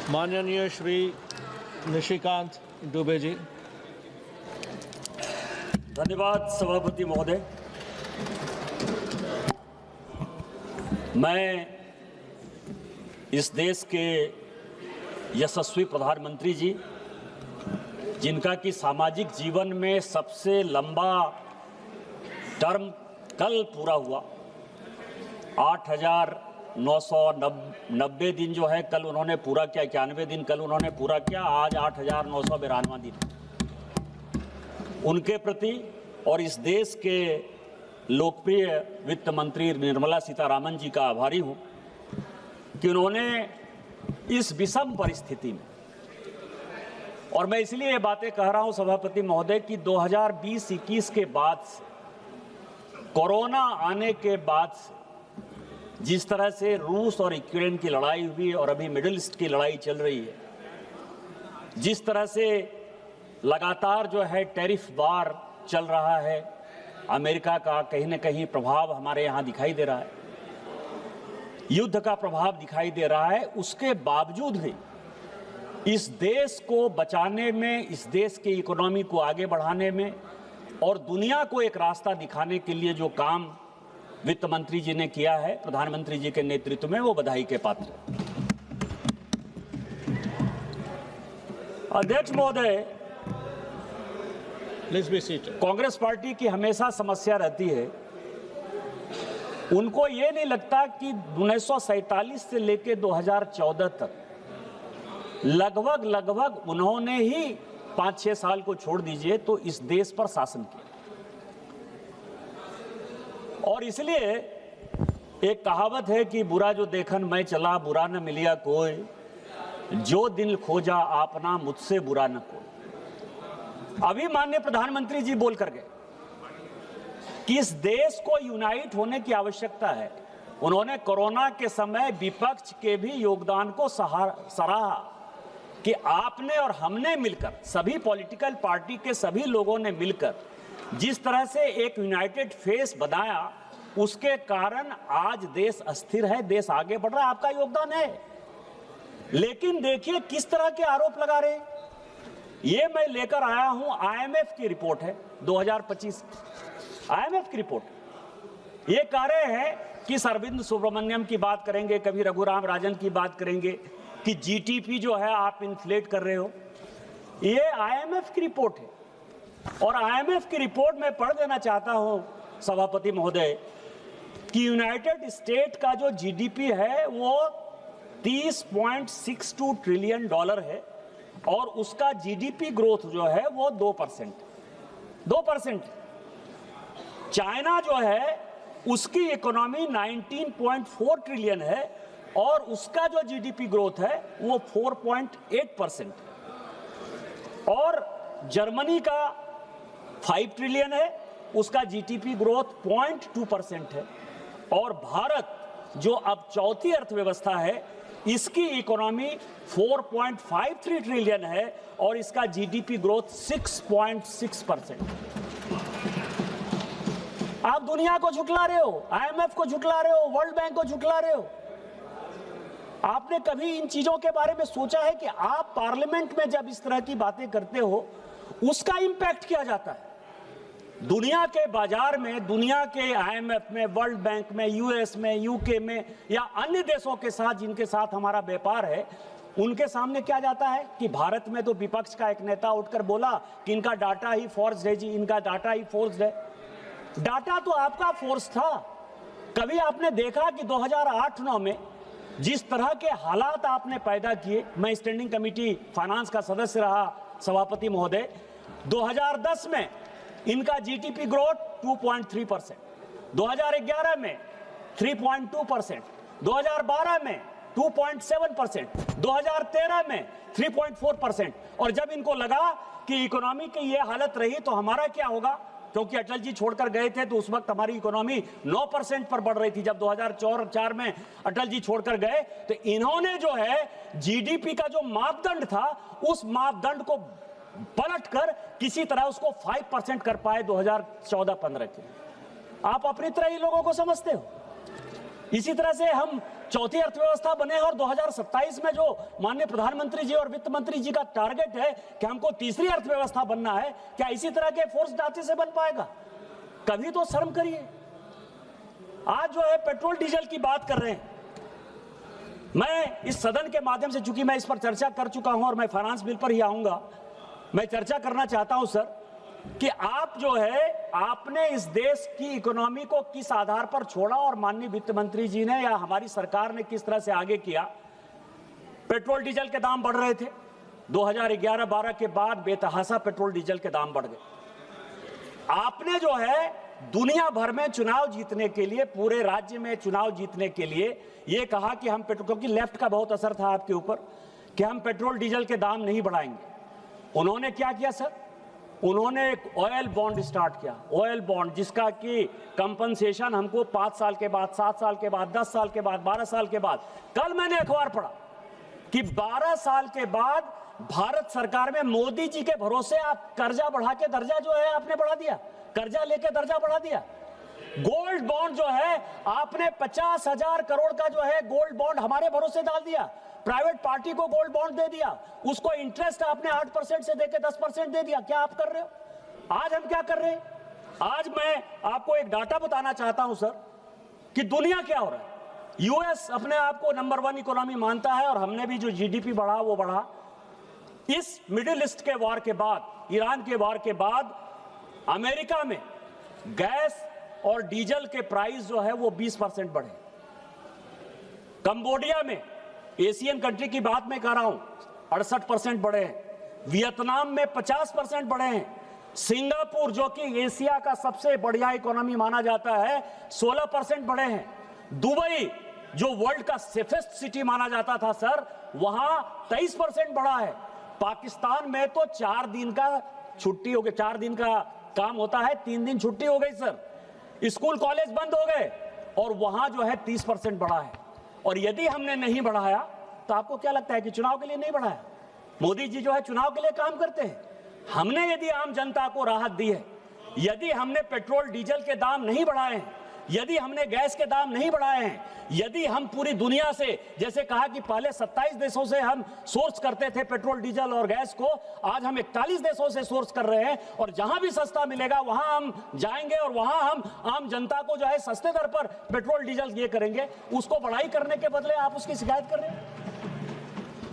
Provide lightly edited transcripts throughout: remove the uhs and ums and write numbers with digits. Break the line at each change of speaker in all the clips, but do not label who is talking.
माननीय श्री निशिकांत दुबे जी।
धन्यवाद सभापति महोदय। मैं इस देश के यशस्वी प्रधानमंत्री जी, जिनका कि सामाजिक जीवन में सबसे लंबा टर्म कल पूरा हुआ, 8,990 दिन जो है कल उन्होंने पूरा किया, 91 दिन कल उन्होंने पूरा किया, आज 8,992 दिन। उनके प्रति और इस देश के लोकप्रिय वित्त मंत्री निर्मला सीतारामन जी का आभारी हूं कि उन्होंने इस विषम परिस्थिति में, और मैं इसलिए ये बातें कह रहा हूं सभापति महोदय कि 2020-21 के बाद से, कोरोना आने के बाद से जिस तरह से रूस और यूक्रेन की लड़ाई हुई और अभी मिडिल ईस्ट की लड़ाई चल रही है, जिस तरह से लगातार जो है टैरिफ वार चल रहा है, अमेरिका का कहीं न कहीं प्रभाव हमारे यहाँ दिखाई दे रहा है, युद्ध का प्रभाव दिखाई दे रहा है, उसके बावजूद भी इस देश को बचाने में, इस देश की इकोनॉमी को आगे बढ़ाने में और दुनिया को एक रास्ता दिखाने के लिए जो काम वित्त मंत्री जी ने किया है प्रधानमंत्री जी के नेतृत्व में, वो बधाई के पात्र है। अध्यक्ष महोदय,
please be seated.
Congress party की हमेशा समस्या रहती है, उनको ये नहीं लगता कि 1947 से लेकर 2014 तक लगभग उन्होंने ही 5-6 साल को छोड़ दीजिए तो इस देश पर शासन किया। और इसलिए एक कहावत है कि बुरा जो देखन मैं चला, बुरा न मिलिया कोई, जो दिल खोजा आपना मुझसे बुरा न कोई। अभी माननीय प्रधानमंत्री जी बोल कर गए कि इस देश को यूनाइट होने की आवश्यकता है। उन्होंने कोरोना के समय विपक्ष के भी योगदान को सराहा कि आपने और हमने मिलकर, सभी पॉलिटिकल पार्टी के सभी लोगों ने मिलकर जिस तरह से एक यूनाइटेड फेस बनाया, उसके कारण आज देश अस्थिर है, देश आगे बढ़ रहा है, आपका योगदान है। लेकिन देखिए किस तरह के आरोप लगा रहे हैं। ये मैं लेकर आया हूं, आईएमएफ की रिपोर्ट है 2025, आईएमएफ की रिपोर्ट। ये कह रहे हैं कि अरविंद सुब्रमण्यम की बात करेंगे, कभी रघुराम राजन की बात करेंगे कि जीडीपी जो है आप इन्फ्लेट कर रहे हो। ये आईएमएफ की रिपोर्ट है और आईएमएफ की रिपोर्ट में पढ़ देना चाहता हूं सभापति महोदय कि यूनाइटेड स्टेट का जो जीडीपी है वो $30.62 ट्रिलियन है और उसका जीडीपी ग्रोथ जो है वो 2%। चाइना जो है उसकी इकोनॉमी 19.4 ट्रिलियन है और उसका जो जीडीपी ग्रोथ है वो 4.8%। और जर्मनी का 5 ट्रिलियन है, उसका जीडीपी ग्रोथ 0.2% है। और भारत जो अब चौथी अर्थव्यवस्था है, इसकी इकोनॉमी 4.53 ट्रिलियन है और इसका जीडीपी ग्रोथ 6.6%। आप दुनिया को झुठला रहे हो, आईएमएफ को झुठला रहे हो, वर्ल्ड बैंक को झुठला रहे हो। आपने कभी इन चीजों के बारे में सोचा है कि आप पार्लियामेंट में जब इस तरह की बातें करते हो उसका इंपैक्ट क्या जाता है दुनिया के बाजार में, दुनिया के आईएमएफ में, वर्ल्ड बैंक में, यूएस में, यूके में या अन्य देशों के साथ जिनके साथ हमारा व्यापार है, उनके सामने क्या जाता है कि भारत में तो विपक्ष का एक नेता उठकर बोला कि इनका डाटा ही फोर्स्ड है जी, इनका डाटा ही फोर्स्ड है। डाटा तो आपका फोर्स था। कभी आपने देखा कि 2008-9 में जिस तरह के हालात आपने पैदा किए, मैं स्टैंडिंग कमेटी फाइनेंस का सदस्य रहा सभापति महोदय, 2010 में इनका जीडीपी ग्रोथ 2.3%, 2011 में 3.2%, 2012 में 2.7%, 2013 में 3.4%। और जब इनको लगा कि इकोनॉमी की ये हालत रही तो हमारा क्या होगा, क्योंकि अटल जी छोड़कर गए थे तो उस वक्त हमारी इकोनॉमी 9% पर बढ़ रही थी। जब 2004 में अटल जी छोड़कर गए तो इन्होंने जो है जीडीपी का जो मापदंड था उस मापदंड को पलटकर किसी तरह उसको 5% कर पाए 2014-15 के। आप अपनी तरह ही लोगों को समझते हो। इसी तरह से हम चौथी अर्थव्यवस्था बने और 2027 में जो माननीय प्रधानमंत्री जी और वित्त मंत्री जी का टारगेट है कि हमको तीसरी अर्थव्यवस्था बनना है, क्या इसी तरह के फोर्स डाचे से बन पाएगा? कभी तो शर्म करिए। आज जो है पेट्रोल डीजल की बात कर रहे हैं, मैं इस सदन के माध्यम से, चूंकि मैं इस पर चर्चा कर चुका हूं और मैं फाइनेंस बिल पर ही आऊंगा, मैं चर्चा करना चाहता हूं सर कि आप जो है आपने इस देश की इकोनॉमी को किस आधार पर छोड़ा और माननीय वित्त मंत्री जी ने या हमारी सरकार ने किस तरह से आगे किया। पेट्रोल डीजल के दाम बढ़ रहे थे, 2011-12 के बाद बेतहाशा पेट्रोल डीजल के दाम बढ़ गए। आपने जो है दुनिया भर में चुनाव जीतने के लिए, पूरे राज्य में चुनाव जीतने के लिए ये कहा कि हम पेट्रोल, क्योंकि लेफ्ट का बहुत असर था आपके ऊपर, कि हम पेट्रोल डीजल के दाम नहीं बढ़ाएंगे। उन्होंने क्या किया सर? उन्होंने एक ऑयल बॉन्ड स्टार्ट किया, ऑयल बॉन्ड, जिसका कि कंपनसेशन हमको 5 साल के बाद, 7 साल के बाद, 10 साल के बाद, 12 साल के बाद, कल मैंने अखबार पढ़ा कि 12 साल के बाद भारत सरकार में मोदी जी के भरोसे आप कर्जा बढ़ा के दर्जा जो है आपने बढ़ा दिया, कर्जा लेके दर्जा बढ़ा दिया। गोल्ड बॉन्ड जो है आपने 50,000 करोड़ का जो है गोल्ड बॉन्ड हमारे भरोसे डाल दिया, प्राइवेट पार्टी को गोल्ड बॉन्ड दे दिया, उसको इंटरेस्ट आपने 8% से देके 10% दे दिया। क्या आप कर रहे हो? आज हम क्या कर रहे हैं? आज मैं आपको एक डाटा बताना चाहता हूं सर कि दुनिया क्या हो रहा है। यूएस अपने आप को नंबर 1 इकोनॉमी मानता है और हमने भी जो जीडीपी बढ़ा वो बढ़ा। इस मिडिल ईस्ट के वार के बाद, ईरान के वार के बाद अमेरिका में गैस और डीजल के प्राइस जो है वो 20% बढ़े। कंबोडिया में, एशियन कंट्री की बात मैं कर रहा हूं, 68% बढ़े हैं। वियतनाम में 50% बढ़े हैं। सिंगापुर जो कि एशिया का सबसे बढ़िया इकोनॉमी माना जाता है, 16% बढ़े हैं। दुबई जो वर्ल्ड का सेफेस्ट सिटी माना जाता था सर, वहां 23% बढ़ा है। पाकिस्तान में तो 4 दिन का छुट्टी हो गई, 4 दिन का काम होता है, 3 दिन छुट्टी हो गई सर। स्कूल कॉलेज बंद हो गए और वहां जो है 30% बढ़ा है। और यदि हमने नहीं बढ़ाया तो आपको क्या लगता है कि चुनाव के लिए नहीं बढ़ाया? मोदी जी जो है चुनाव के लिए काम करते हैं। हमने यदि आम जनता को राहत दी है, यदि हमने पेट्रोल डीजल के दाम नहीं बढ़ाए हैं, यदि हमने गैस के दाम नहीं बढ़ाए हैं, यदि हम पूरी दुनिया से, जैसे कहा कि पहले 27 देशों से हम सोर्स करते थे पेट्रोल डीजल और गैस को, आज हम 41 देशों से सोर्स कर रहे हैं और जहां भी सस्ता मिलेगा वहां हम जाएंगे और वहां हम आम जनता को जो है सस्ते दर पर पेट्रोल डीजल ये करेंगे, उसको बढ़ाई करने के बदले आप उसकी शिकायत कर रहे हैं।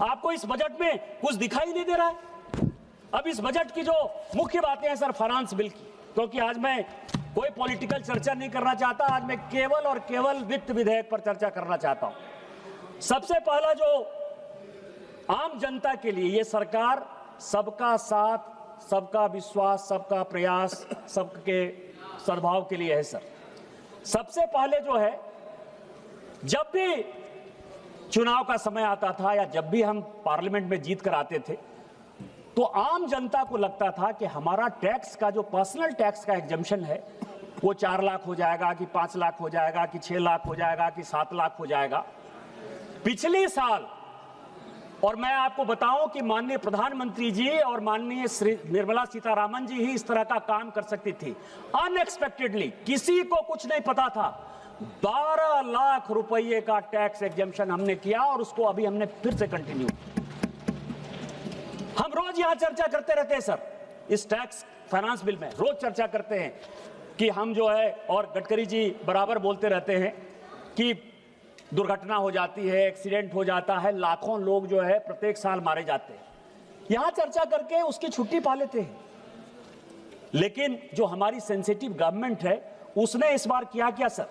आपको इस बजट में कुछ दिखाई नहीं दे रहा है। अब इस बजट की जो मुख्य बातें हैं सर फाइनेंस बिल की, क्योंकि आज मैं कोई पॉलिटिकल चर्चा नहीं करना चाहता, आज मैं केवल और केवल वित्त विधेयक पर चर्चा करना चाहता हूं। सबसे पहला जो आम जनता के लिए ये सरकार सबका साथ, सबका विश्वास, सबका प्रयास, सबके सद्भाव के लिए है सर। सबसे पहले जो है, जब भी चुनाव का समय आता था या जब भी हम पार्लियामेंट में जीत कर आते थे तो आम जनता को लगता था कि हमारा टैक्स का जो पर्सनल टैक्स का एग्जम्पशन है वो 4 लाख हो जाएगा कि 5 लाख हो जाएगा कि 6 लाख हो जाएगा कि 7 लाख हो जाएगा। पिछले साल, और मैं आपको बताऊं कि माननीय प्रधानमंत्री जी और माननीय श्री निर्मला सीतारामन जी ही इस तरह का काम कर सकती थी। अनएक्सपेक्टेडली, किसी को कुछ नहीं पता था, 12 लाख रुपए का टैक्स एग्जम्पशन हमने किया और उसको अभी हमने फिर से कंटिन्यू। हम रोज यहां चर्चा करते रहते हैं सर, इस टैक्स फाइनेंस बिल में रोज चर्चा करते हैं कि हम जो है, और गडकरी जी बराबर बोलते रहते हैं कि दुर्घटना हो जाती है, एक्सीडेंट हो जाता है, लाखों लोग जो है प्रत्येक साल मारे जाते हैं। यहां चर्चा करके उसकी छुट्टी पा लेते हैं। लेकिन जो हमारी सेंसिटिव गवर्नमेंट है उसने इस बार क्या सर,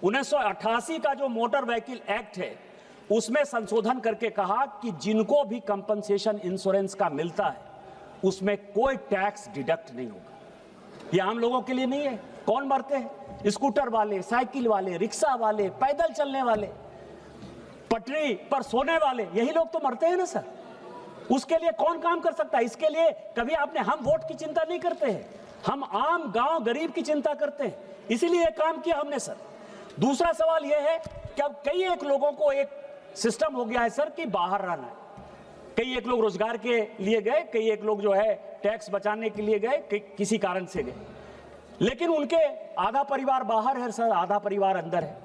1988 का जो मोटर व्हीकल एक्ट है उसमें संशोधन करके कहा कि जिनको भी कंपनसेशन इंश्योरेंस का मिलता है उसमें कोई टैक्स डिडक्ट नहीं होगा। ये आम लोगों के लिए नहीं है। कौन मरते हैं? स्कूटर वाले, साइकिल वाले, रिक्शा वाले, पैदल चलने वाले, पटरी पर सोने वाले, यही लोग तो मरते हैं ना सर। उसके लिए कौन काम कर सकता है? इसके लिए कभी आपने, हम वोट की चिंता नहीं करते हैं, हम आम गांव गरीब की चिंता करते हैं, इसीलिए काम किया हमने सर। दूसरा सवाल यह है कि अब कई एक लोगों को एक सिस्टम हो गया है सर कि बाहर रहना है। कई एक लोग रोजगार के लिए गए, कई एक लोग जो है टैक्स बचाने के लिए गए, किसी कारण से गए, लेकिन उनके आधा परिवार बाहर है सर, आधा परिवार अंदर है।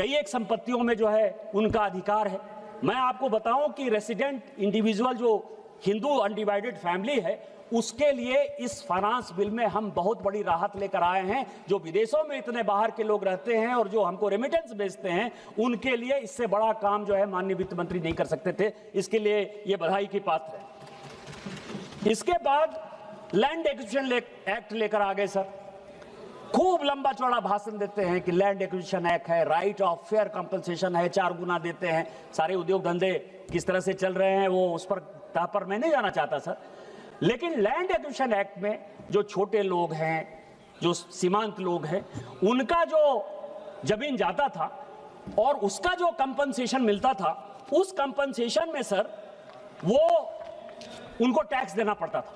कई एक संपत्तियों में जो है उनका अधिकार है। मैं आपको बताऊं कि रेसिडेंट इंडिविजुअल जो हिंदू अनडिवाइडेड फैमिली है, उसके लिए इस फाइनेंस बिल में हम बहुत बड़ी राहत लेकर आए हैं। जो विदेशों में इतने बाहर के लोग रहते हैं और जो हमको रेमिटेंस भेजते हैं, उनके लिए इससे बड़ा काम जो है माननीय वित्त मंत्री नहीं कर सकते थे। इसके लिए ये बधाई की पात्र है। इसके बाद लैंड एक्विजिशन एक्ट लेकर आ गए सर। खूब लंबा चौड़ा भाषण देते हैं कि लैंड एक्विजिशन एक्ट है, राइट ऑफ फेयर कंपनसेशन है, 4 गुना देते हैं। सारे उद्योग धंधे किस तरह से चल रहे हैं वो उस पर मैं नहीं जाना चाहता सर। लेकिन लैंड एक्विजिशन एक्ट में जो छोटे लोग हैं, जो सीमांत लोग हैं, उनका जो जमीन जाता था और उसका जो कंपनसेशन मिलता था, उस कंपनसेशन में सर वो उनको टैक्स देना पड़ता था।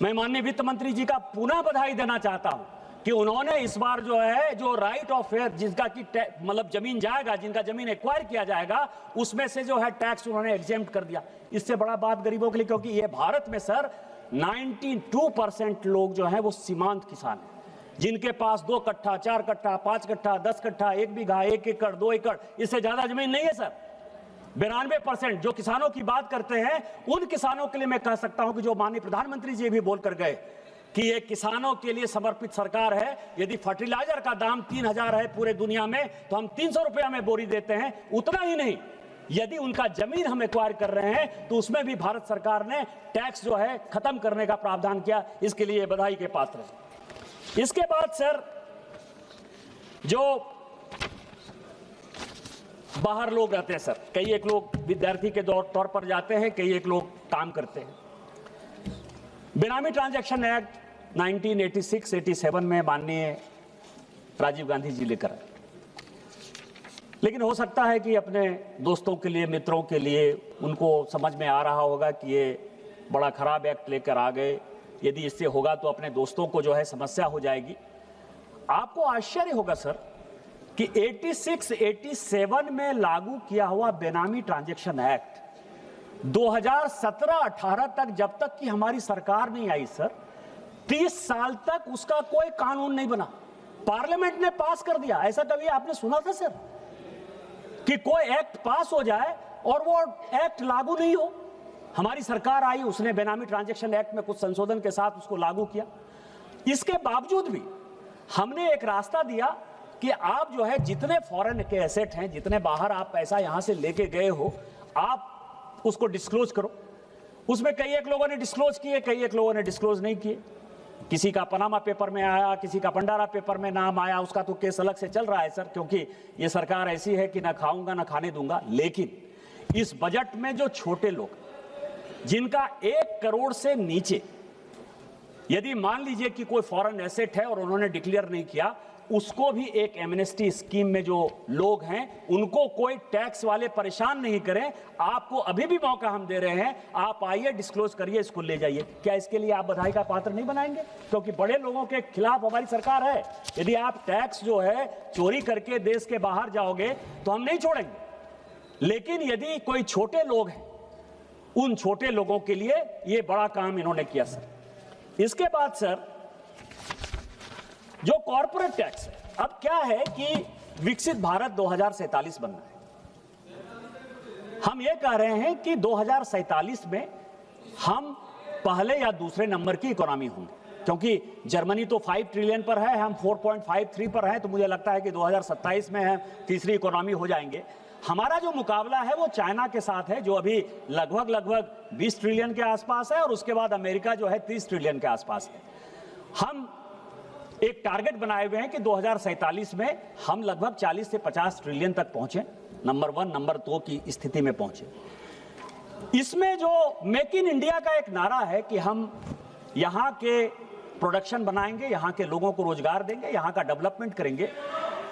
मैं माननीय वित्त मंत्री जी का पुनः बधाई देना चाहता हूं कि उन्होंने इस बार जो है जो राइट ऑफ फेयर, जिसका कि मतलब जमीन जाएगा, जिनका जमीन एक्वायर किया जाएगा, उसमें से जो है टैक्स उन्होंने एग्जेम्प्ट कर दिया। इससे बड़ा बात गरीबों के लिए, क्योंकि ये भारत में सर 92% लोग जो है वो सीमांत किसान हैं, जिनके पास 2 कट्ठा, 4 कट्ठा, 5 कट्ठा, 10 कट्ठा, 1 बीघा, 1 एकड़, 2 एकड़, इससे ज्यादा जमीन नहीं है सर। 92% जो किसानों की बात करते हैं, उन किसानों के लिए मैं कह सकता हूं कि जो माननीय प्रधानमंत्री जी भी बोल कर गए कि ये किसानों के लिए समर्पित सरकार है। यदि फर्टिलाइजर का दाम 3000 है पूरे दुनिया में, तो हम 300 रुपया में बोरी देते हैं। उतना ही नहीं, यदि उनका जमीन हम एक्वायर कर रहे हैं तो उसमें भी भारत सरकार ने टैक्स जो है खत्म करने का प्रावधान किया। इसके लिए बधाई के पात्र है। इसके बाद सर जो बाहर लोग रहते हैं सर, कई एक लोग विद्यार्थी के तौर पर जाते हैं, कई एक लोग काम करते हैं। बेनामी ट्रांजैक्शन एक्ट 1986-87 में माननीय राजीव गांधी जी लेकर आए, लेकिन हो सकता है कि अपने दोस्तों के लिए, मित्रों के लिए उनको समझ में आ रहा होगा कि ये बड़ा खराब एक्ट लेकर आ गए, यदि इससे होगा तो अपने दोस्तों को जो है समस्या हो जाएगी। आपको आश्चर्य होगा सर कि 86-87 में लागू किया हुआ बेनामी ट्रांजैक्शन एक्ट 2017-18 तक, जब तक कि हमारी सरकार नहीं आई सर, 30 साल तक उसका कोई कानून नहीं बना। पार्लियामेंट ने पास कर दिया। ऐसा कभी आपने सुना था सर कि कोई एक्ट पास हो जाए और वो एक्ट लागू नहीं हो? हमारी सरकार आई, उसने बेनामी ट्रांजैक्शन एक्ट में कुछ संशोधन के साथ उसको लागू किया। इसके बावजूद भी हमने एक रास्ता दिया कि आप जो है जितने फॉरेन के एसेट हैं, जितने बाहर आप पैसा यहां से लेके गए हो, आप उसको डिस्क्लोज करो। उसमें कई एक लोगों ने डिस्क्लोज किए, कई एक लोगों ने डिस्क्लोज नहीं किए। किसी का पनामा पेपर में आया, किसी का भंडारा पेपर में नाम आया, उसका तो केस अलग से चल रहा है सर, क्योंकि ये सरकार ऐसी है कि ना खाऊंगा ना खाने दूंगा। लेकिन इस बजट में जो छोटे लोग जिनका 1 करोड़ से नीचे, यदि मान लीजिए कि कोई फॉरेन एसेट है और उन्होंने डिक्लेयर नहीं किया, उसको भी एक एमनेस्टी स्कीम में जो लोग हैं उनको कोई टैक्स वाले परेशान नहीं करें। आपको अभी भी मौका हम दे रहे हैं, आप आइए, डिस्क्लोज करिए, इसको ले जाइए। क्या इसके लिए आप बधाई का पात्र नहीं बनाएंगे? क्योंकि बड़े लोगों के खिलाफ हमारी सरकार है। यदि आप टैक्स जो है चोरी करके देश के बाहर जाओगे तो हम नहीं छोड़ेंगे। लेकिन यदि कोई छोटे लोग हैं, उन छोटे लोगों के लिए ये बड़ा काम इन्होंने किया सर। इसके बाद सर जो कॉर्पोरेट टैक्स है, अब क्या है कि विकसित भारत 2047 बनना है। हम ये कह रहे हैं कि 2047 में हम पहले या दूसरे नंबर की इकोनॉमी होंगे, क्योंकि जर्मनी तो 5 ट्रिलियन पर है, हम 4.53 पर हैं, तो मुझे लगता है कि 2027 में हम तीसरी इकोनॉमी हो जाएंगे। हमारा जो मुकाबला है वो चाइना के साथ है, जो अभी लगभग 20 ट्रिलियन के आसपास है, और उसके बाद अमेरिका जो है 30 ट्रिलियन के आसपास है। हम एक टारगेट बनाए हुए हैं कि 2047 में हम लगभग 40 से 50 ट्रिलियन तक पहुंचे, नंबर 1 नंबर 2 की स्थिति में पहुंचे। इसमें जो मेक इन इंडिया का एक नारा है कि हम यहां के प्रोडक्शन बनाएंगे, यहां के लोगों को रोजगार देंगे, यहां का डेवलपमेंट करेंगे,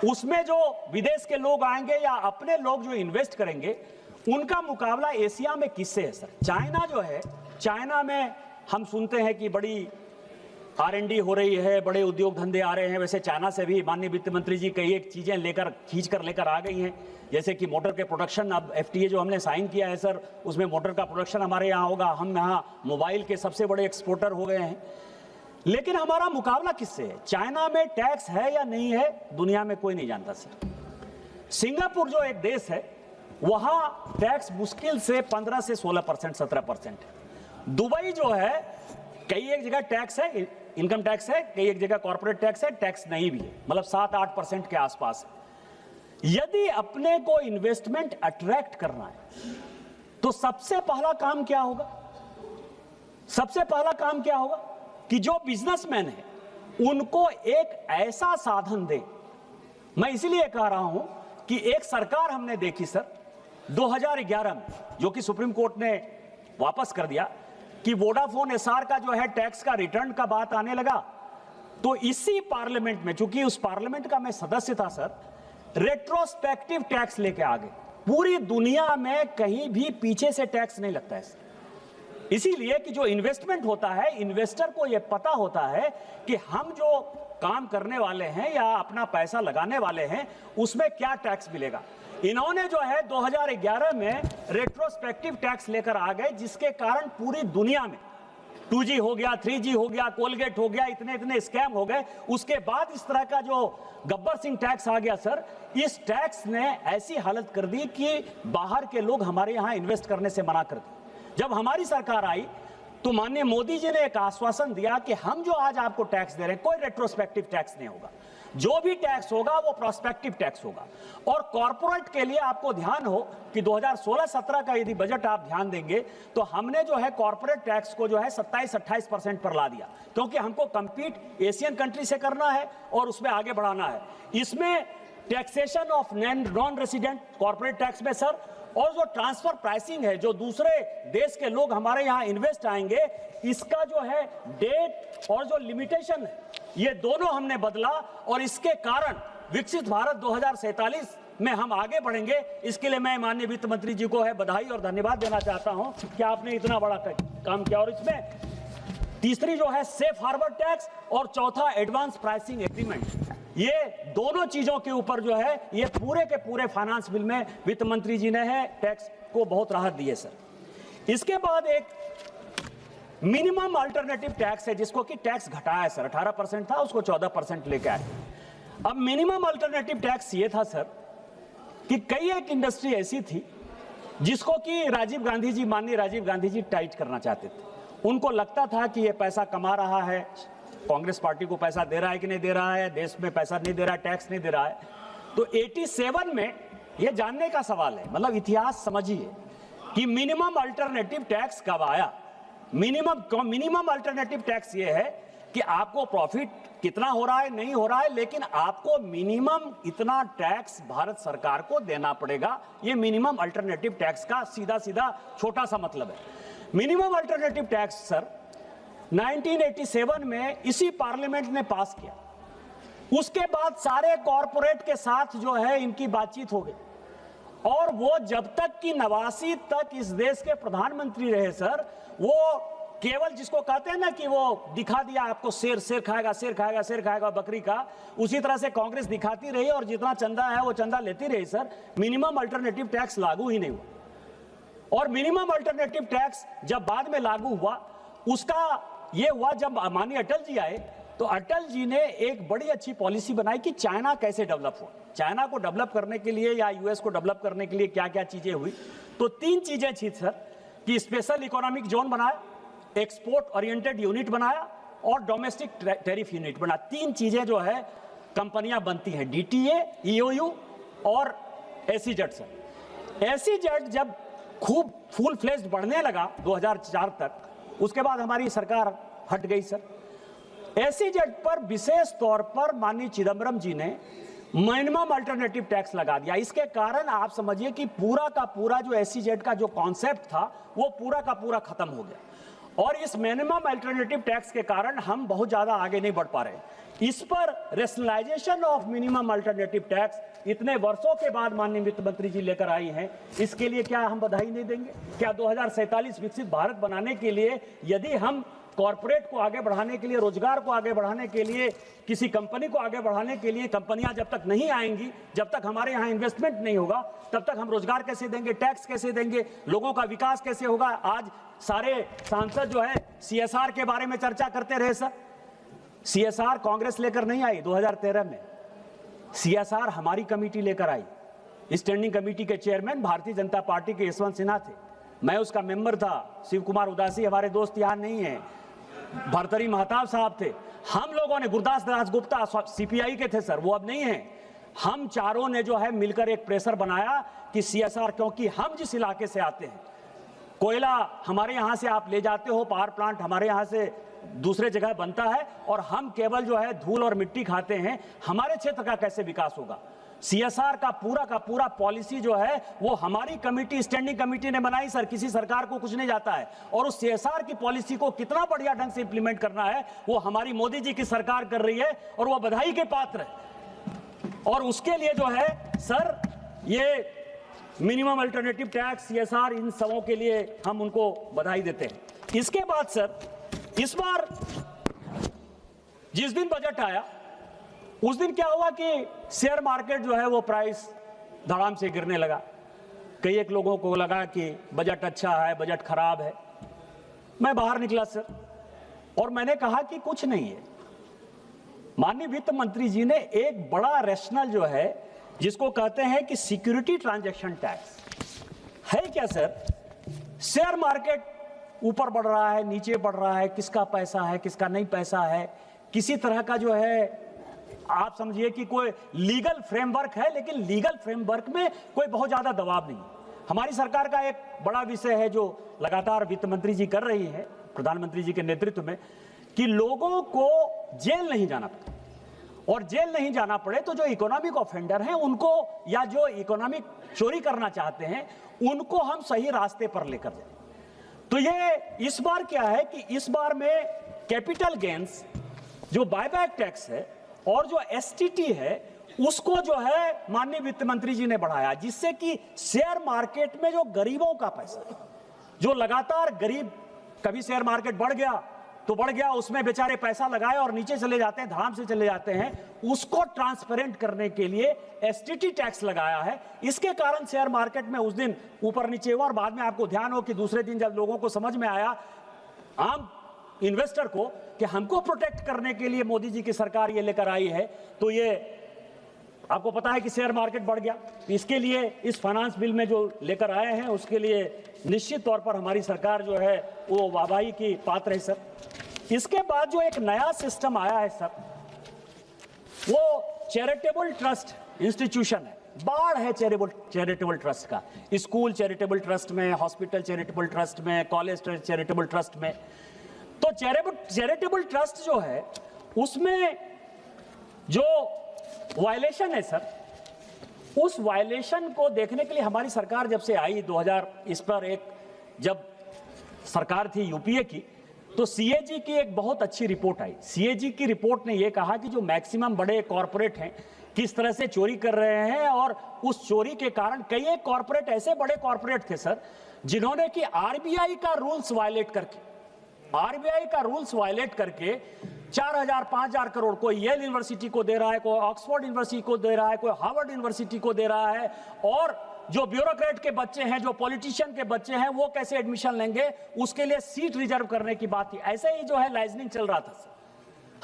उसमें जो विदेश के लोग आएंगे या अपने लोग जो इन्वेस्ट करेंगे, उनका मुकाबला एशिया में किससे है सर? चाइना जो है, चाइना में हम सुनते हैं कि बड़ी R&D हो रही है, बड़े उद्योग धंधे आ रहे हैं। वैसे चाइना से भी माननीय वित्त मंत्री जी कई एक चीजें खींच कर लेकर आ गई हैं, जैसे कि मोटर के प्रोडक्शन। अब FTA जो हमने साइन किया है सर, उसमें मोटर का प्रोडक्शन हमारे यहाँ होगा। हम यहाँ मोबाइल के सबसे बड़े एक्सपोर्टर हो गए हैं। लेकिन हमारा मुकाबला किससे है? चाइना में टैक्स है या नहीं है, दुनिया में कोई नहीं जानता सर। सिंगापुर जो एक देश है, वहां टैक्स मुश्किल से 15 से 16%, 17% है। दुबई जो है, कई एक जगह टैक्स है, इनकम टैक्स है, कई एक जगह कॉर्पोरेट टैक्स है, टैक्स नहीं भी है, मतलब 7-8% के आसपास है। यदि अपने को इन्वेस्टमेंट अट्रैक्ट करना है तो सबसे पहला काम क्या होगा? सबसे पहला काम क्या होगा कि जो बिजनेसमैन है उनको एक ऐसा साधन दे। मैं इसलिए कह रहा हूं कि एक सरकार हमने देखी सर 2011 में, जो कि सुप्रीम कोर्ट ने वापस कर दिया, कि वोडाफोन एसआर का जो है टैक्स का रिटर्न का बात आने लगा, तो इसी पार्लियामेंट में, चूंकि उस पार्लियामेंट का मैं सदस्य था सर, रेट्रोस्पेक्टिव टैक्स लेके आ गए। पूरी दुनिया में कहीं भी पीछे से टैक्स नहीं लगता है सर। इसीलिए कि जो इन्वेस्टमेंट होता है, इन्वेस्टर को यह पता होता है कि हम जो काम करने वाले हैं या अपना पैसा लगाने वाले हैं उसमें क्या टैक्स मिलेगा। इन्होंने जो है 2011 में रेट्रोस्पेक्टिव टैक्स लेकर आ गए, जिसके कारण पूरी दुनिया में 2G हो गया, 3G हो गया, कोलगेट हो गया, इतने इतने स्कैम हो गए। उसके बाद इस तरह का जो गब्बर सिंह टैक्स आ गया सर, इस टैक्स ने ऐसी हालत कर दी कि बाहर के लोग हमारे यहां इन्वेस्ट करने से मना कर दिए। जब हमारी सरकार आई तो माननीय मोदी जी ने एक आश्वासन दिया कि हम जो आज आपको टैक्स दे रहे हैं, कोई रेट्रोस्पेक्टिव टैक्स नहीं होगा, जो भी टैक्स होगा वो प्रोस्पेक्टिव टैक्स होगा। और कॉर्पोरेट के लिए आपको ध्यान हो कि 2016-17 का यदि बजट आप ध्यान देंगे तो हमने जो है कॉर्पोरेट टैक्स को जो है 27-28% पर ला दिया, क्योंकि हमको कंपीट एशियन कंट्री से करना है और उसमें आगे बढ़ाना है। इसमें taxation of non resident corporate tax में सर, और जो ट्रांसफर प्राइसिंग है, जो दूसरे देश के लोग हमारे यहाँ इन्वेस्ट आएंगे, इसका जो है डेट और जो लिमिटेशन है, ये दोनों हमने बदला। और इसके कारण विकसित भारत 2047 में हम आगे बढ़ेंगे। इसके लिए मैं माननीय वित्त मंत्री जी को है बधाई और धन्यवाद देना चाहता हूं कि आपने इतना बड़ा काम किया। और इसमें तीसरी जो है सेफ हार्बर टैक्स और चौथा एडवांस प्राइसिंग एग्रीमेंट, ये दोनों चीजों के ऊपर जो है ये पूरे के पूरे फाइनेंस बिल में वित्त मंत्री जी ने है टैक्स को बहुत राहत दी है सर। इसके बाद एक मिनिमम अल्टरनेटिव टैक्स है, जिसको कि टैक्स घटाया है सर, 18% था उसको 14% लेके आए। अब मिनिमम अल्टरनेटिव टैक्स ये था सर कि कई एक इंडस्ट्री ऐसी थी जिसको कि राजीव गांधी जी, माननीय राजीव गांधी जी टाइट करना चाहते थे। उनको लगता था कि ये पैसा कमा रहा है, कांग्रेस पार्टी को पैसा दे रहा है कि नहीं दे रहा है, देश में पैसा नहीं दे रहा है, टैक्स नहीं दे रहा है। तो 87 में ये जानने का सवाल है, मतलब इतिहास समझिए कि मिनिमम अल्टरनेटिव टैक्स कब आया। मिनिमम अल्टरनेटिव टैक्स ये है कि आपको प्रॉफिट कितना हो रहा है नहीं हो रहा है, लेकिन आपको मिनिमम इतना टैक्स भारत सरकार को देना पड़ेगा। ये मिनिमम अल्टरनेटिव टैक्स का सीधा सीधा छोटा सा मतलब है। मिनिमम अल्टरनेटिव टैक्स सर 1987 में इसी पार्लियामेंट ने पास किया। उसके बाद सारे कॉरपोरेट के साथ जो है इनकी बातचीत हो गई, और वो जब तक कि 89 तक इस देश के प्रधानमंत्री रहे सर, वो केवल जिसको कहते हैं ना कि वो दिखा दिया आपको शेर, शेर खाएगा, शेर खाएगा, शेर खाएगा बकरी का, उसी तरह से कांग्रेस दिखाती रही और जितना चंदा है वो चंदा लेती रही सर। मिनिमम अल्टरनेटिव टैक्स लागू ही नहीं हुआ। और मिनिमम अल्टरनेटिव टैक्स जब बाद में लागू हुआ, उसका ये हुआ जब माननीय अटल जी आए तो अटल जी ने एक बड़ी अच्छी पॉलिसी बनाई कि चाइना कैसे डेवलप हो। चाइना को डेवलप करने के लिए या यूएस को डेवलप करने के लिए क्या क्या चीजें हुई, तो 3 चीजें थी सर कि स्पेशल इकोनॉमिक जोन बनाया, एक्सपोर्ट ओरिएंटेड यूनिट बनाया और डोमेस्टिक टैरिफ यूनिट बना। 3 चीजें जो है कंपनियां बनती हैं, डीटीए, ईओयू और एसीजेड सर। एसीजेड जब खूब फुल फ्लेज्ड बढ़ने लगा 2004 तक, उसके बाद हमारी सरकार हट गई सर। एसीजेड पर विशेष तौर पर माननीय चिदम्बरम जी ने मिनिमम अल्टरनेटिव टैक्स लगा दिया। इसके कारण आप समझिए कि पूरा का पूरा जो एसीजेड का जो कॉन्सेप्ट था वो पूरा का पूरा खत्म हो गया। और इस मिनिमम अल्टरनेटिव टैक्स के कारण हम बहुत ज्यादा आगे नहीं बढ़ पा रहे। इस पर rationalisation of minimum alternative tax इतने वर्षों के बाद माननीय वित्त मंत्री जी लेकर आई हैं, इसके लिए क्या हम बधाई नहीं देंगे? क्या 2047 विकसित भारत बनाने के लिए यदि हम कॉर्पोरेट को आगे बढ़ाने के लिए, रोजगार को आगे बढ़ाने के लिए, किसी कंपनी को आगे बढ़ाने के लिए, कंपनियां जब तक नहीं आएंगी, जब तक हमारे यहाँ इन्वेस्टमेंट नहीं होगा, तब तक हम रोजगार कैसे देंगे, टैक्स कैसे देंगे, लोगों का विकास कैसे होगा? आज सारे सांसद जो है सीएसआर के बारे में चर्चा करते रहे सर। सीएसआर कांग्रेस लेकर नहीं आई 2013 में, सीएसआर हमारी कमेटी लेकर आई स्टैंडिंग कमेटी के चेयरमैन भारतीय जनता पार्टी के यशवंत सिन्हा थे, मैं उसका मेंबर था। शिव कुमार उदासी हमारे दोस्त यहाँ नहीं है, भरतरी महताब साहब थे। हम लोगों ने, गुरदास दास गुप्ता सीपीआई के थे सर, वो अब नहीं है। हम चारों ने जो है मिलकर एक प्रेशर बनाया कि सीएसआर, क्योंकि हम जिस इलाके से आते हैं, कोयला हमारे यहाँ से आप ले जाते हो, पावर प्लांट हमारे यहाँ से दूसरे जगह बनता है, और हम केवल जो है धूल और मिट्टी खाते हैं। हमारे क्षेत्र का कैसे विकास होगा? सीएसआर का पूरा पॉलिसी जो है वो हमारी कमेटी, स्टैंडिंग कमेटी ने बनाई सर, किसी सरकार को कुछ नहीं जाता है। और उस सीएसआर की पॉलिसी को कितना बढ़िया ढंग से इंप्लीमेंट करना है वो हमारी मोदी जी की सरकार कर रही है, और वो बधाई के पात्र है। और उसके लिए जो है सर, ये मिनिमम अल्टरनेटिव टैक्स, सीएसआर, इन सबों के लिए हम उनको बधाई देते हैं। इसके बाद सर, इस बार जिस दिन बजट आया उस दिन क्या हुआ कि शेयर मार्केट जो है वो प्राइस धड़ाम से गिरने लगा। कई एक लोगों को लगा कि बजट अच्छा है, बजट खराब है। मैं बाहर निकला सर, और मैंने कहा कि कुछ नहीं है। माननीय वित्त मंत्री जी ने एक बड़ा रैशनल जो है, जिसको कहते हैं कि सिक्योरिटी ट्रांजैक्शन टैक्स है क्या सर? शेयर मार्केट ऊपर बढ़ रहा है, नीचे बढ़ रहा है, किसका पैसा है, किसका नहीं पैसा है, किसी तरह का जो है आप समझिए कि कोई लीगल फ्रेमवर्क है, लेकिन लीगल फ्रेमवर्क में कोई बहुत ज्यादा दबाव नहीं। हमारी सरकार का एक बड़ा विषय है जो लगातार वित्त मंत्री जी कर रही है प्रधानमंत्री जी के नेतृत्व में, कि लोगों को जेल नहीं जाना पड़े, और जेल नहीं जाना पड़े तो जो इकोनॉमिक ऑफेंडर हैं उनको, या जो इकोनॉमिक चोरी करना चाहते हैं उनको हम सही रास्ते पर लेकर जाए। तो ये इस बार क्या है कि इस बार में कैपिटल गेन्स, जो बायबैक टैक्स है और जो एसटीटी है, उसको जो है माननीय वित्त मंत्री जी ने बढ़ाया, जिससे कि शेयर मार्केट में जो गरीबों का पैसा है, जो लगातार गरीब, कभी शेयर मार्केट बढ़ गया तो बढ़ गया, उसमें बेचारे पैसा लगाए और नीचे चले जाते हैं, धड़ाम से चले जाते हैं, उसको ट्रांसपेरेंट करने के लिए एसटीटी टैक्स लगाया है। इसके कारण शेयर मार्केट में उस दिन ऊपर नीचे हुआ, और बाद में आपको ध्यान हो कि दूसरे दिन जब लोगों को समझ में आया, आम इन्वेस्टर को, कि हमको प्रोटेक्ट करने के लिए मोदी जी की सरकार ये लेकर आई है, तो ये आपको पता है कि शेयर मार्केट बढ़ गया। इसके लिए इस फाइनेंस बिल में जो लेकर आए हैं उसके लिए निश्चित तौर पर हमारी सरकार जो है वो वाहवाही की पात्र है सर। इसके बाद जो एक नया सिस्टम आया है सर, वो चैरिटेबल ट्रस्ट इंस्टीट्यूशन है। बाढ़ है चैरिटेबल ट्रस्ट का, स्कूल चैरिटेबल ट्रस्ट में, हॉस्पिटल चैरिटेबल ट्रस्ट में, कॉलेज चैरिटेबल ट्रस्ट में। तो चैरिटेबल ट्रस्ट जो है उसमें जो वायलेशन है सर, उस वायलेशन को देखने के लिए हमारी सरकार जब से आई 2000, इस पर एक जब सरकार थी यूपीए की, तो सीएजी की एक बहुत अच्छी रिपोर्ट आई। सीएजी की रिपोर्ट ने यह कहा कि जो मैक्सिमम बड़े कॉरपोरेट हैं किस तरह से चोरी कर रहे हैं, और उस चोरी के कारण कई एक कॉरपोरेट, ऐसे बड़े कॉरपोरेट थे सर, जिन्होंने कि आरबीआई का रूल्स वायलेट करके 4000 5000 करोड़, कोई येल यूनिवर्सिटी को दे रहा है, कोई ऑक्सफोर्ड यूनिवर्सिटी को दे रहा है, कोई हार्वर्ड यूनिवर्सिटी को दे रहा है, और जो ब्यूरोक्रेट के बच्चे हैं, जो पॉलिटिशियन के बच्चे हैं, वो कैसे एडमिशन लेंगे, उसके लिए सीट रिजर्व करने की बात थी। ऐसे ही जो है लाइजनिंग चल रहा था।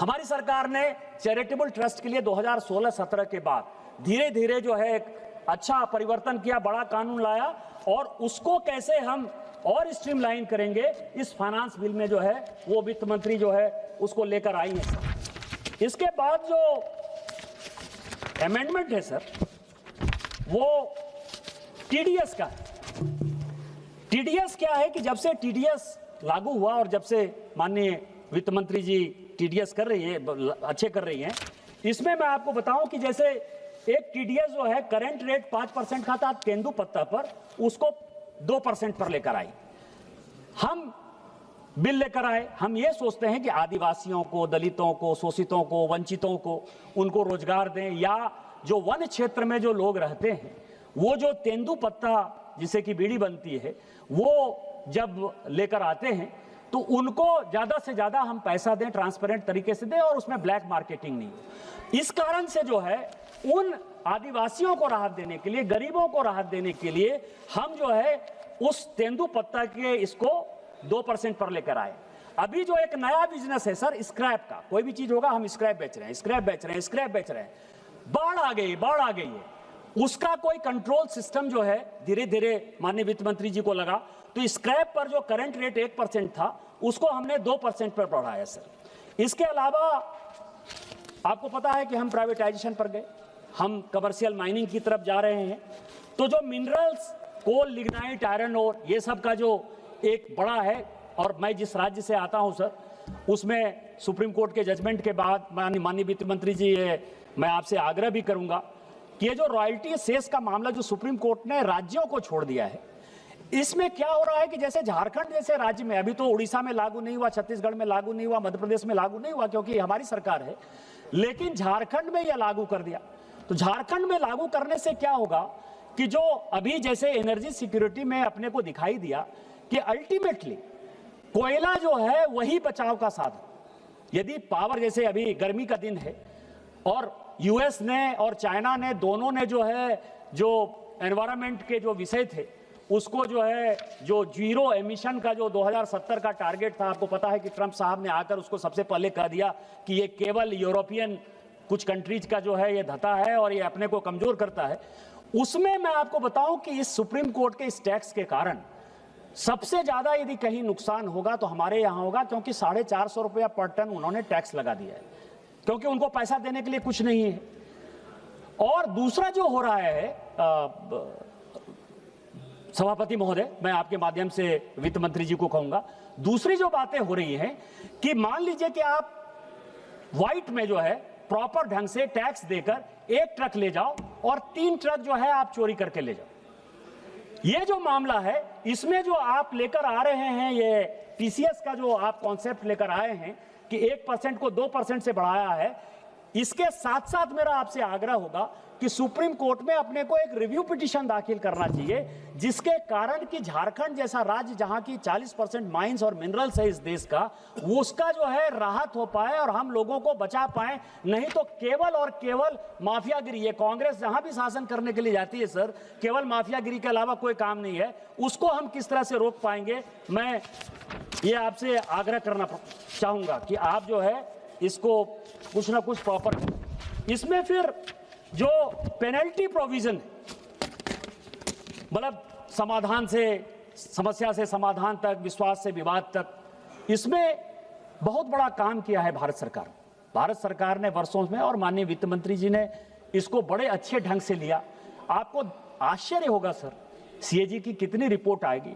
हमारी सरकार ने चैरिटेबल ट्रस्ट के लिए 2016-17 के बाद धीरे धीरे जो है एक अच्छा परिवर्तन किया, बड़ा कानून लाया, और उसको कैसे हम और स्ट्रीमलाइन करेंगे, इस फाइनेंस बिल में जो है वो वित्त मंत्री जो है उसको लेकर आई है। इसके बाद जो अमेंडमेंट है सर, वो टीडीएस का है। टीडीएस क्या है कि जब से टीडीएस लागू हुआ और जब से माननीय वित्त मंत्री जी टीडीएस कर रही है, अच्छे कर रही हैं, इसमें मैं आपको बताऊं कि जैसे एक टीडीएस जो है करंट रेट 5% का था तेंदुपत्ता पर, उसको 2% पर लेकर आई। हम बिल लेकर आए, हम ये सोचते हैं कि आदिवासियों को, दलितों को, शोषितों को, वंचितों को, उनको रोजगार दें, या जो वन क्षेत्र में जो लोग रहते हैं, वो जो तेंदुपत्ता जिसे कि बीड़ी बनती है, वो जब लेकर आते हैं तो उनको ज्यादा से ज्यादा हम पैसा दें, ट्रांसपेरेंट तरीके से दें, और उसमें ब्लैक मार्केटिंग नहीं हो। इस कारण से जो है उन आदिवासियों को राहत देने के लिए, गरीबों को राहत देने के लिए हम जो है उस तेंदुपत्ता के इसको 2% पर लेकर आए। अभी जो एक नया बिजनेस है सर स्क्रैप का, कोई भी चीज होगा हम स्क्रैप बेच रहे हैं, स्क्रैप बेच रहे हैं, स्क्रैप बेच रहे हैं। बाढ़ आ गई है, उसका कोई कंट्रोल सिस्टम जो है धीरे धीरे माननीय वित्त मंत्री जी को लगा, तो स्क्रैप पर जो करंट रेट 1% था उसको हमने 2% पर बढ़ाया सर। इसके अलावा आपको पता है कि हम प्राइवेटाइजेशन पर गए, हम कमर्शियल माइनिंग की तरफ जा रहे हैं। तो जो मिनरल्स, कोल, लिग्नाइट, आयरन ओर, ये सब का जो एक बड़ा है, और मैं जिस राज्य से आता हूं सर, उसमें सुप्रीम कोर्ट के जजमेंट के बाद माननीय वित्त मंत्री जी, मैं आपसे आग्रह भी करूंगा कि ये जो रॉयल्टी सेस का मामला जो सुप्रीम कोर्ट ने राज्यों को छोड़ दिया है, इसमें क्या हो रहा है कि जैसे झारखंड जैसे राज्य में, अभी तो उड़ीसा में लागू नहीं हुआ, छत्तीसगढ़ में लागू नहीं हुआ, मध्य प्रदेश में लागू नहीं हुआ क्योंकि हमारी सरकार है, लेकिन झारखंड में यह लागू कर दिया। तो झारखंड में लागू करने से क्या होगा कि जो अभी जैसे एनर्जी सिक्योरिटी में अपने को दिखाई दिया कि अल्टीमेटली कोयला जो है वही बचाव का साधन। यदि पावर, जैसे अभी गर्मी का दिन है और यूएस ने और चाइना ने दोनों ने जो है जो एनवायरमेंट के जो विषय थे उसको जो है जो जीरो एमिशन का जो 2070 का टारगेट था, आपको पता है कि ट्रंप साहब ने आकर उसको सबसे पहले कह दिया कि ये केवल यूरोपियन कुछ कंट्रीज का जो है ये धता है और ये अपने को कमजोर करता है। उसमें मैं आपको बताऊं कि इस सुप्रीम कोर्ट के इस टैक्स के कारण सबसे ज्यादा यदि कहीं नुकसान होगा तो हमारे यहां होगा, क्योंकि 450 रुपया पर टन उन्होंने टैक्स लगा दिया है, क्योंकि उनको पैसा देने के लिए कुछ नहीं है। और दूसरा जो हो रहा है सभापति महोदय, मैं आपके माध्यम से वित्त मंत्री जी को कहूंगा, दूसरी जो बातें हो रही हैं कि मान लीजिए कि आप व्हाइट में जो है प्रॉपर ढंग से टैक्स देकर 1 ट्रक ले जाओ और 3 ट्रक जो है आप चोरी करके ले जाओ। ये जो मामला है, इसमें जो आप लेकर आ रहे हैं, ये टीसीएस का जो आप कॉन्सेप्ट लेकर आए हैं कि 1% को 2% से बढ़ाया है, इसके साथ साथ मेरा आपसे आग्रह होगा कि सुप्रीम कोर्ट में अपने को एक रिव्यू पिटीशन दाखिल करना चाहिए, जिसके कारण कि झारखंड जैसा राज्य जहां की 40% माइंस और मिनरल्स है इस देश का, वो उसका जो है राहत हो पाए और हम लोगों को बचा पाए। नहीं तो केवल और केवल माफियागिरी, ये कांग्रेस जहां भी शासन करने के लिए जाती है सर, केवल माफियागिरी के अलावा कोई काम नहीं है, उसको हम किस तरह से रोक पाएंगे। मैं ये आपसे आग्रह करना चाहूंगा कि आप जो है इसको कुछ ना कुछ प्रॉपर, इसमें फिर जो पेनल्टी प्रोविजन, मतलब समाधान से समस्या से समाधान तक, विश्वास से विवाद तक, इसमें बहुत बड़ा काम किया है भारत सरकार। भारत सरकार ने वर्षों में, और माननीय वित्त मंत्री जी ने इसको बड़े अच्छे ढंग से लिया। आपको आश्चर्य होगा सर, सीएजी की कितनी रिपोर्ट आएगी,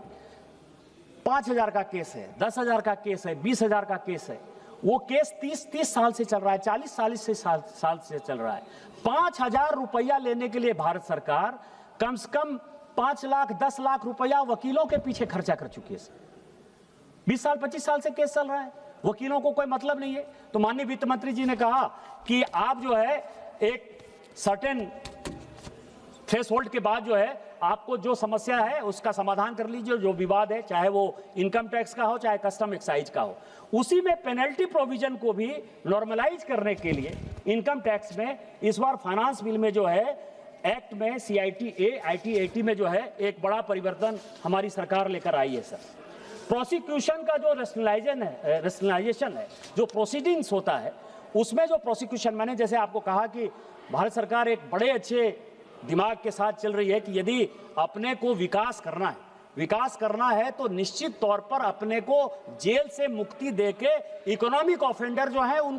5,000 का केस है, 10,000 का केस है, 20,000 का केस है, वो केस 30 साल से चल रहा है, 40 साल से चल रहा है। 5,000 रुपया लेने के लिए भारत सरकार कम से कम 5 लाख 10 लाख रुपया वकीलों के पीछे खर्चा कर चुकी है। 20 साल 25 साल से केस चल रहा है, वकीलों को कोई मतलब नहीं है। तो माननीय वित्त मंत्री जी ने कहा कि आप जो है एक सर्टेन थ्रेशोल्ड के बाद जो है आपको जो समस्या है उसका समाधान कर लीजिए, जो विवाद है, चाहे वो इनकम टैक्स का हो चाहे कस्टम एक्साइज का हो। उसी में पेनल्टी प्रोविजन को भी नॉर्मलाइज करने के लिए इनकम टैक्स में इस बार फाइनेंस बिल में जो है एक्ट में CITA IT80 में जो है एक बड़ा परिवर्तन हमारी सरकार लेकर आई है सर। प्रोसिक्यूशन का जो रेशनलाइजेशन है, जो प्रोसीडिंग्स होता है, उसमें जो प्रोसिक्यूशन, मैंने जैसे आपको कहा कि भारत सरकार एक बड़े अच्छे दिमाग के साथ चल रही है कि यदि अपने को विकास करना है तो निश्चित तौर पर अपने को जेल से मुक्ति देके इकोनॉमिक ऑफेंडर जो है उनको